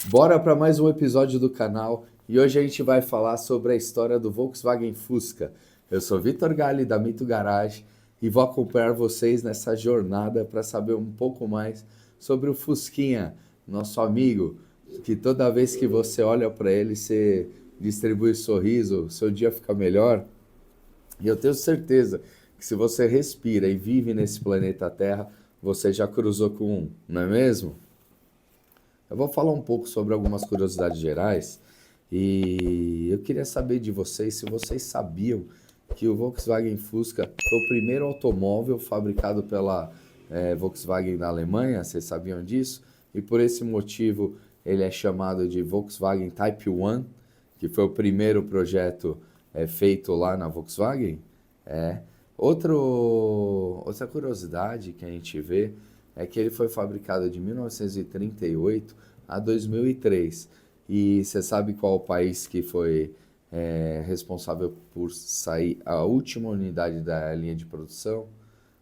Bora para mais um episódio do canal e hoje a gente vai falar sobre a história do Volkswagen Fusca. Eu sou Vitor Gali da Mito Garage e vou acompanhar vocês nessa jornada para saber um pouco mais sobre o Fusquinha, nosso amigo, que toda vez que você olha para ele, você distribui sorriso, seu dia fica melhor. E eu tenho certeza que se você respira e vive nesse planeta Terra, você já cruzou com um, não é mesmo? Eu vou falar um pouco sobre algumas curiosidades gerais e eu queria saber de vocês se vocês sabiam que o Volkswagen Fusca foi o primeiro automóvel fabricado pela Volkswagen na Alemanha, vocês sabiam disso? E por esse motivo ele é chamado de Volkswagen Type 1, que foi o primeiro projeto feito lá na Volkswagen. É. Outra curiosidade que a gente vê é que ele foi fabricado de 1938 a 2003. E você sabe qual o país que foi responsável por sair a última unidade da linha de produção?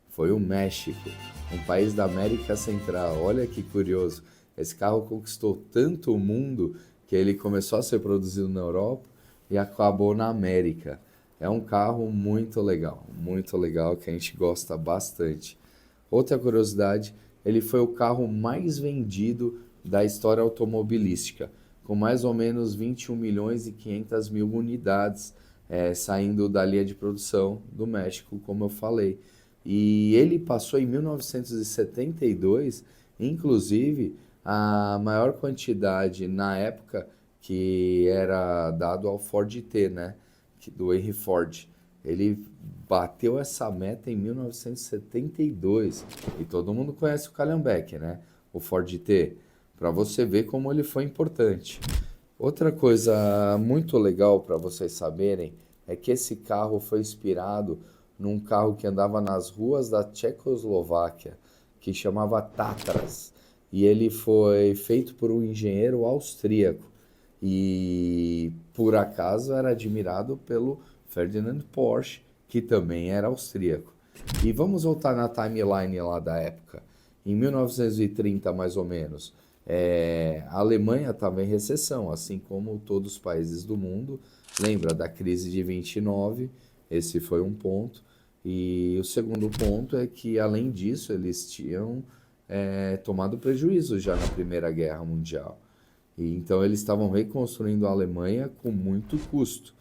Foi o México, um país da América Central. Olha que curioso. Esse carro conquistou tanto o mundo que ele começou a ser produzido na Europa e acabou na América. É um carro muito legal que a gente gosta bastante. Outra curiosidade, ele foi o carro mais vendido da história automobilística, com mais ou menos 21 milhões e 500 mil unidades saindo da linha de produção do México, como eu falei. E ele passou em 1972, inclusive, a maior quantidade na época que era dado ao Ford T, né? Do Henry Ford. Ele bateu essa meta em 1972 e todo mundo conhece o Calhambeque, né? O Ford T, para você ver como ele foi importante. Outra coisa muito legal para vocês saberem é que esse carro foi inspirado num carro que andava nas ruas da Tchecoslováquia, que chamava Tatras, e ele foi feito por um engenheiro austríaco e por acaso era admirado pelo Ferdinand Porsche, que também era austríaco. E vamos voltar na timeline lá da época. Em 1930, mais ou menos, a Alemanha estava em recessão, assim como todos os países do mundo. Lembra da crise de 29? Esse foi um ponto. E o segundo ponto é que, além disso, eles tinham tomado prejuízo já na Primeira Guerra Mundial. E então eles estavam reconstruindo a Alemanha com muito custo.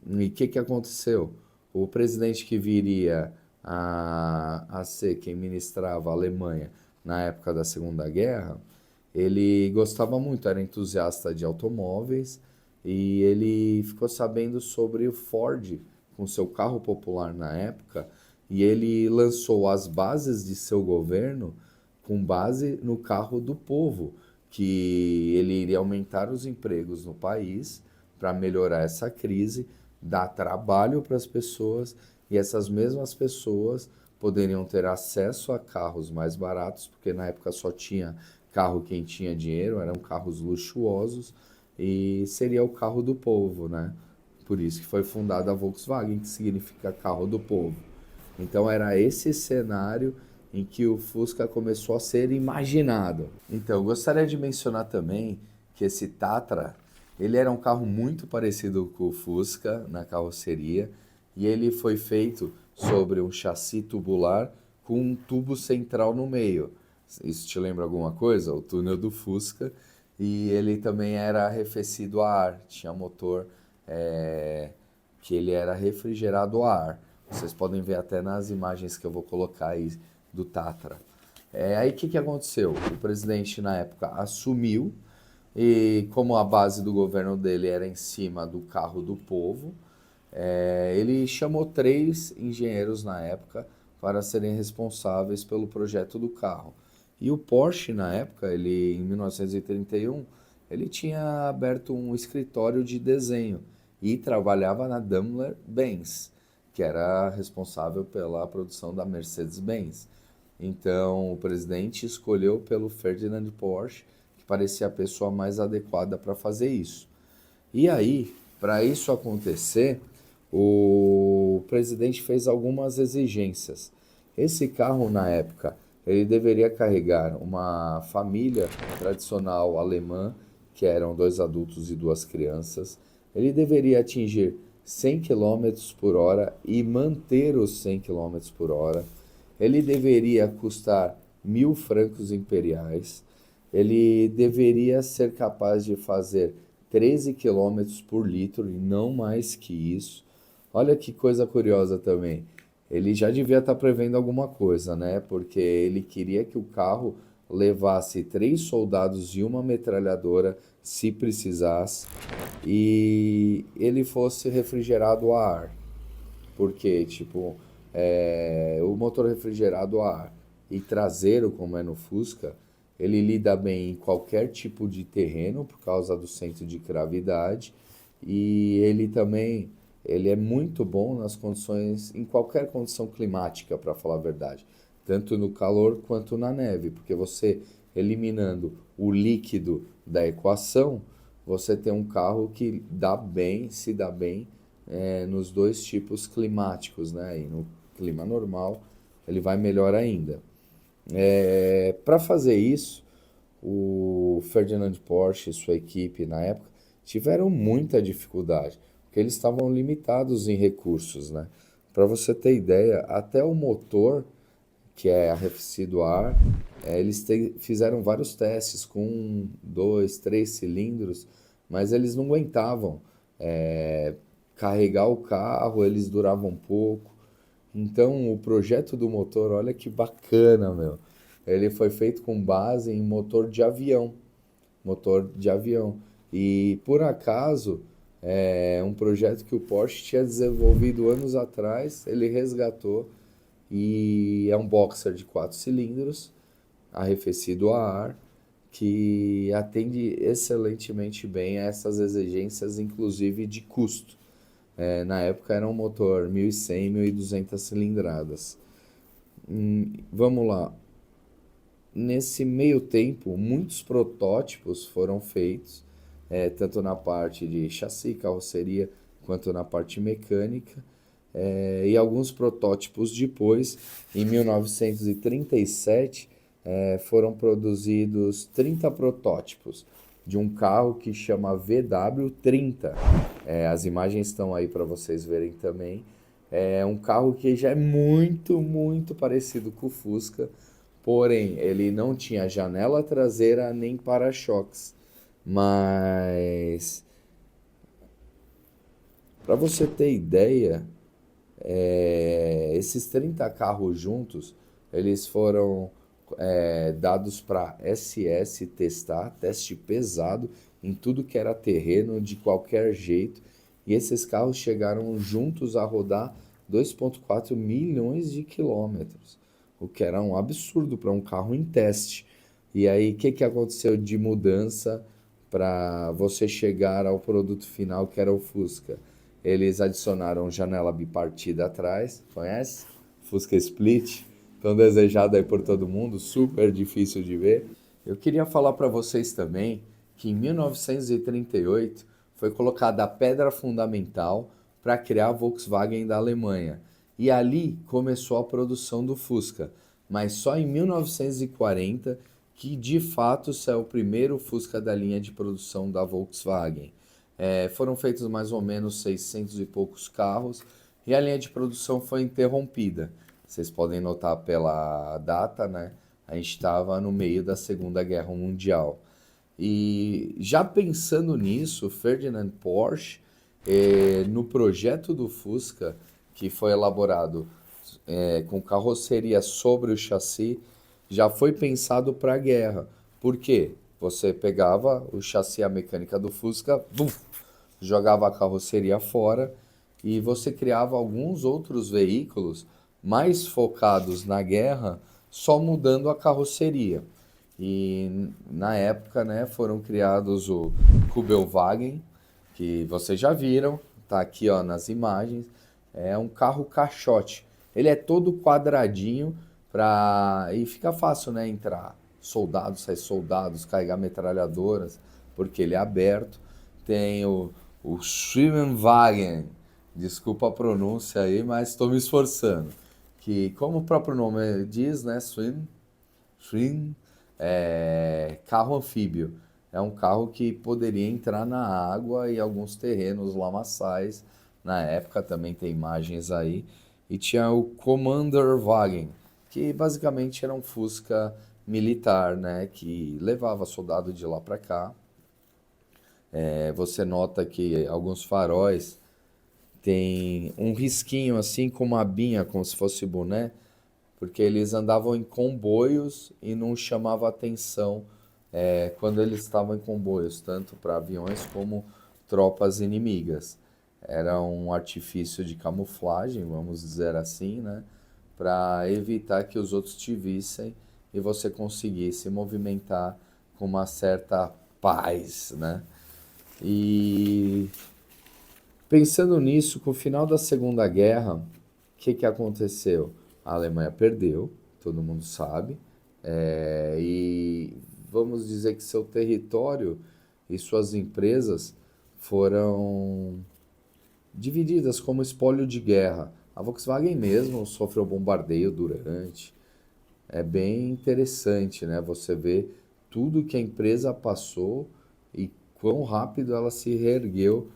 E o que aconteceu? O presidente que viria a ser quem ministrava a Alemanha na época da Segunda Guerra, ele gostava muito, era entusiasta de automóveis e ele ficou sabendo sobre o Ford com seu carro popular na época e ele lançou as bases de seu governo com base no carro do povo, que ele iria aumentar os empregos no país para melhorar essa crise, dar trabalho para as pessoas e essas mesmas pessoas poderiam ter acesso a carros mais baratos, porque na época só tinha carro quem tinha dinheiro, eram carros luxuosos e seria o carro do povo, né? Por isso que foi fundada a Volkswagen, que significa carro do povo. Então era esse cenário em que o Fusca começou a ser imaginado. Então, eu gostaria de mencionar também que esse Tatra, ele era um carro muito parecido com o Fusca na carroceria e ele foi feito sobre um chassi tubular com um tubo central no meio. Isso te lembra alguma coisa? O túnel do Fusca. E ele também era arrefecido a ar, tinha motor que ele era refrigerado a ar. Vocês podem ver até nas imagens que eu vou colocar aí do Tatra. Aí o que aconteceu? O presidente na época assumiu e como a base do governo dele era em cima do carro do povo, ele chamou 3 engenheiros na época para serem responsáveis pelo projeto do carro. E o Porsche na época, ele em 1931, ele tinha aberto um escritório de desenho e trabalhava na Daimler-Benz, que era responsável pela produção da Mercedes-Benz. Então, o presidente escolheu pelo Ferdinand Porsche, que parecia a pessoa mais adequada para fazer isso. E aí, para isso acontecer, o presidente fez algumas exigências. Esse carro, na época, ele deveria carregar uma família tradicional alemã que eram 2 adultos e 2 crianças. Ele deveria atingir 100 quilômetros por hora e manter os 100 quilômetros por hora. Ele deveria custar 1.000 francos imperiais. Ele deveria ser capaz de fazer 13 quilômetros por litro e não mais que isso. Olha que coisa curiosa também. Ele já devia estar prevendo alguma coisa, né? Porque ele queria que o carro levasse 3 soldados e uma metralhadora, se precisasse, e ele fosse refrigerado a ar. Porque, tipo, o motor refrigerado a ar e traseiro, como é no Fusca, ele lida bem em qualquer tipo de terreno por causa do centro de gravidade e ele também ele é muito bom nas condições, em qualquer condição climática, para falar a verdade, tanto no calor quanto na neve, porque você eliminando o líquido da equação, você tem um carro que dá bem, se dá bem nos dois tipos climáticos, né? E no clima normal ele vai melhor ainda. Para fazer isso, o Ferdinand Porsche e sua equipe na época tiveram muita dificuldade, porque eles estavam limitados em recursos, né? Para você ter ideia, até o motor, que é arrefecido a ar, eles fizeram vários testes com 2, 3 cilindros, mas eles não aguentavam carregar o carro, eles duravam pouco. Então, o projeto do motor, olha que bacana, meu. Ele foi feito com base em motor de avião, motor de avião. E por acaso, um projeto que o Porsche tinha desenvolvido anos atrás, ele resgatou e é um boxer de 4 cilindros, arrefecido a ar, que atende excelentemente bem a essas exigências, inclusive de custo. Na época era um motor 1.100, 1.200 cilindradas. Vamos lá. Nesse meio tempo, muitos protótipos foram feitos, tanto na parte de chassi, carroceria, quanto na parte mecânica. E alguns protótipos depois, em 1937, foram produzidos 30 protótipos de um carro que chama VW30. As imagens estão aí para vocês verem também. É um carro que já é muito, muito parecido com o Fusca, porém ele não tinha janela traseira nem para-choques. Mas, para você ter ideia, esses 30 carros juntos, eles foram dados para SS testar, teste pesado em tudo que era terreno, de qualquer jeito. E esses carros chegaram juntos a rodar 2,4 milhões de quilômetros, o que era um absurdo para um carro em teste. E aí, o que aconteceu de mudança para você chegar ao produto final, que era o Fusca? Eles adicionaram janela bipartida atrás, conhece? Fusca Split, tão desejado aí por todo mundo, super difícil de ver. Eu queria falar para vocês também que em 1938 foi colocada a pedra fundamental para criar a Volkswagen da Alemanha. E ali começou a produção do Fusca, mas só em 1940 que de fato saiu o primeiro Fusca da linha de produção da Volkswagen. Foram feitos mais ou menos 600 e poucos carros e a linha de produção foi interrompida. Vocês podem notar pela data, né? A gente estava no meio da Segunda Guerra Mundial. E já pensando nisso, Ferdinand Porsche, no projeto do Fusca, que foi elaborado com carroceria sobre o chassi, já foi pensado para a guerra. Por quê? Você pegava o chassi, a mecânica do Fusca, jogava a carroceria fora e você criava alguns outros veículos mais focados na guerra, só mudando a carroceria. E na época, né, foram criados o Kubelwagen, que vocês já viram, tá aqui ó, nas imagens. É um carro caixote. Ele é todo quadradinho e fica fácil, né, entrar soldados, sair soldados, carregar metralhadoras, porque ele é aberto. Tem o Schwimmenwagen, desculpa a pronúncia aí, mas estou me esforçando. Que, como o próprio nome diz, né, Schwinn, carro anfíbio. é um carro que poderia entrar na água e alguns terrenos lamaçais. Na época também tem imagens aí. E tinha o Commander Wagen, que basicamente era um Fusca militar, né, que levava soldado de lá para cá. Você nota que alguns faróis tem um risquinho assim com uma abinha, como se fosse boné, porque eles andavam em comboios e não chamava atenção quando eles estavam em comboios, tanto para aviões como tropas inimigas. Era um artifício de camuflagem, vamos dizer assim, né? Para evitar que os outros te vissem e você conseguisse movimentar com uma certa paz, né? E pensando nisso, com o final da Segunda Guerra, o que aconteceu? A Alemanha perdeu, todo mundo sabe, e vamos dizer que seu território e suas empresas foram divididas como espólio de guerra. A Volkswagen mesmo sofreu bombardeio durante. É bem interessante, né? Você vê tudo que a empresa passou e quão rápido ela se reergueu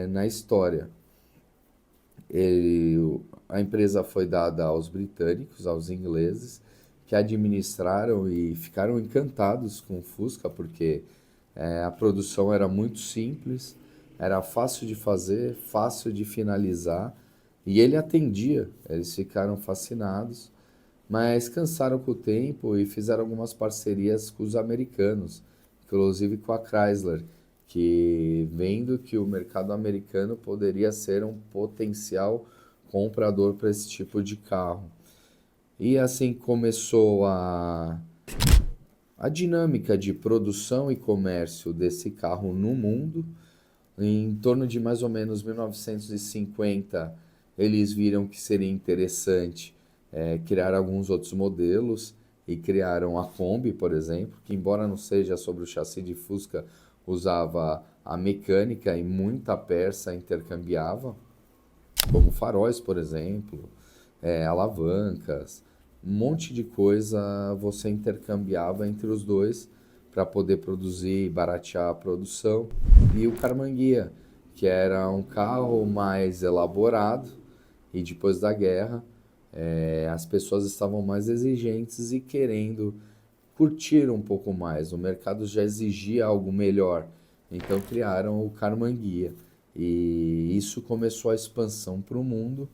na história. A empresa foi dada aos britânicos, aos ingleses, que administraram e ficaram encantados com o Fusca, porque a produção era muito simples, era fácil de fazer, fácil de finalizar, e ele atendia, eles ficaram fascinados, mas cansaram com o tempo e fizeram algumas parcerias com os americanos, inclusive com a Chrysler, que vendo que o mercado americano poderia ser um potencial comprador para esse tipo de carro. E assim começou a dinâmica de produção e comércio desse carro no mundo. Em torno de mais ou menos 1950, eles viram que seria interessante criar alguns outros modelos e criaram a Kombi, por exemplo, que embora não seja sobre o chassi de Fusca, usava a mecânica e muita peça intercambiava, como faróis, por exemplo, alavancas, um monte de coisa você intercambiava entre os dois para poder produzir e baratear a produção. E o Karmann-Ghia, que era um carro mais elaborado, e depois da guerra, as pessoas estavam mais exigentes e querendo curtir um pouco mais. O mercado já exigia algo melhor, então criaram o Karmann-Ghia. E isso começou a expansão para o mundo,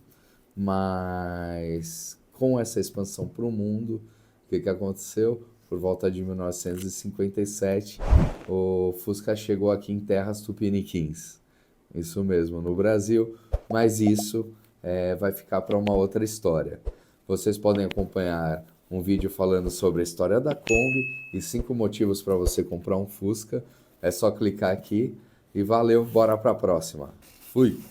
mas com essa expansão para o mundo, o que aconteceu? Por volta de 1957, o Fusca chegou aqui em terras tupiniquins. Isso mesmo, no Brasil, mas isso vai ficar para uma outra história. Vocês podem acompanhar um vídeo falando sobre a história da Kombi e 5 motivos para você comprar um Fusca. É só clicar aqui e valeu, bora para a próxima. Fui!